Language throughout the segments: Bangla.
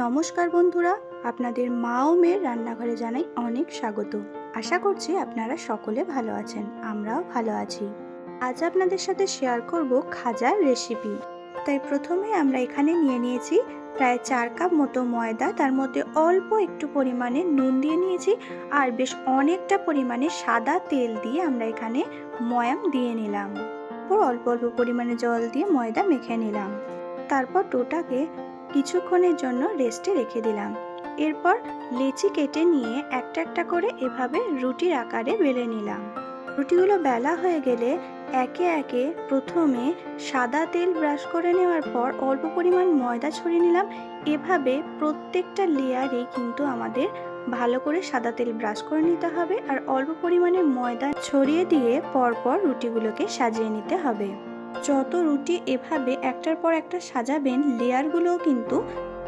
নমস্কার বন্ধুরা, আপনাদের মা ও মেয়ের রান্নাঘরে জানাই অনেক স্বাগত। আশা করছি আপনারা সকলে ভালো আছেন, আমরাও ভালো আছি। আজ আপনাদের সাথে শেয়ার করব খাজার রেসিপি। তাই প্রথমে আমরা এখানে নিয়ে নিয়েছি প্রায় 4 কাপ মতো ময়দা, তার মধ্যে অল্প একটু পরিমাণে নুন দিয়ে নিয়েছি আর বেশ অনেকটা পরিমাণে সাদা তেল দিয়ে আমরা এখানে ময়াম দিয়ে নিলাম। অল্প অল্প পরিমাণে জল দিয়ে ময়দা মেখে নিলাম। তারপর ডোটাকে কিছুক্ষণের জন্য রেস্টে রেখে দিলাম। এরপর লেচি কেটে নিয়ে একটা একটা করে এভাবে রুটির আকারে বেলে নিলাম। রুটিগুলো বেলা হয়ে গেলে একে একে প্রথমে সাদা তেল ব্রাশ করে নেওয়ার পর অল্প পরিমাণ ময়দা ছড়িয়ে নিলাম। এভাবে প্রত্যেকটা লেয়ারে কিন্তু আমাদের ভালো করে সাদা তেল ব্রাশ করে নিতে হবে আর অল্প পরিমাণে ময়দা ছড়িয়ে দিয়ে পরপর রুটিগুলোকে সাজিয়ে নিতে হবে। যত রুটি এভাবে একটার পর একটা সাজাবেন, লেয়ারগুলোও কিন্তু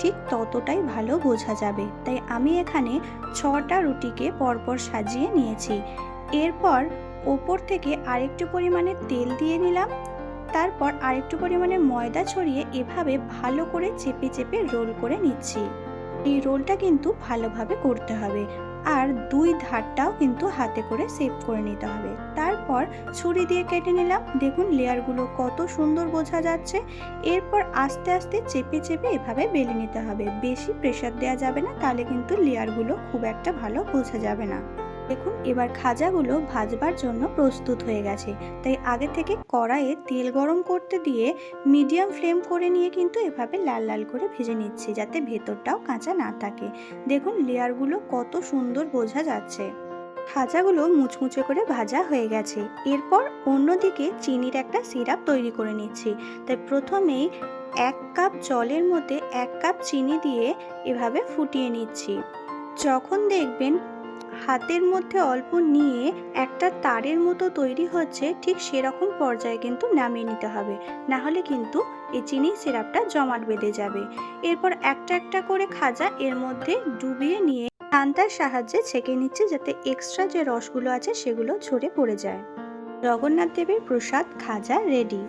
ঠিক ততটাই ভালো বোঝা যাবে। তাই আমি এখানে 6টা রুটিকে পরপর সাজিয়ে নিয়েছি। এরপর ওপর থেকে আরেকটু পরিমাণে তেল দিয়ে নিলাম। তারপর আরেকটু পরিমাণে ময়দা ছড়িয়ে এভাবে ভালো করে চেপে চেপে রোল করে নিচ্ছি। এই রোলটা কিন্তু ভালোভাবে করতে হবে আর দুই ধারটাও কিন্তু হাতে করে সেভ করে নিতে হবে। তারপর ছুরি দিয়ে কেটে নিলাম। দেখুন লেয়ারগুলো কত সুন্দর বোঝা যাচ্ছে। এরপর আস্তে আস্তে চেপে চেপে এভাবে বেলে নিতে হবে। বেশি প্রেসার দেওয়া যাবে না, তাহলে কিন্তু লেয়ারগুলো খুব একটা ভালো বোঝা যাবে না। দেখুন এবার খাজাগুলো ভাজবার জন্য প্রস্তুত হয়ে গেছে। তাই আগে থেকে কড়াইয়ে তেল গরম করতে দিয়ে মিডিয়াম ফ্লেম করে নিয়ে কিন্তু এভাবে লাল লাল করে ভেজে নিচ্ছি, যাতে ভেতরটাও কাঁচা না থাকে। দেখুন লেয়ারগুলো কত সুন্দর বোঝা যাচ্ছে। খাজাগুলো মুচমুচে করে ভাজা হয়ে গেছে। এরপর অন্যদিকে চিনির একটা সিরাপ তৈরি করে নিচ্ছি। তাই প্রথমেই 1 কাপ জলের মধ্যে 1 কাপ চিনি দিয়ে এভাবে ফুটিয়ে নিচ্ছি। যখন দেখবেন হাতের মধ্যে অল্প নিয়ে একটা তারের মতো তৈরি হচ্ছে, ঠিক সেরকম পর্যায়ে কিন্তু নামিয়ে নিতে হবে, না হলে কিন্তু এই চিনির সিরাপটা জমাট বেঁধে যাবে। এরপর একটা একটা করে খাজা এর মধ্যে ডুবিয়ে নিয়ে ছান্তার সাহায্যে ছেঁকে নিচ্ছে, যাতে এক্সট্রা যে রসগুলো আছে সেগুলো ঝরে পড়ে যায়। জগন্নাথ দেবের প্রসাদ খাজা রেডি।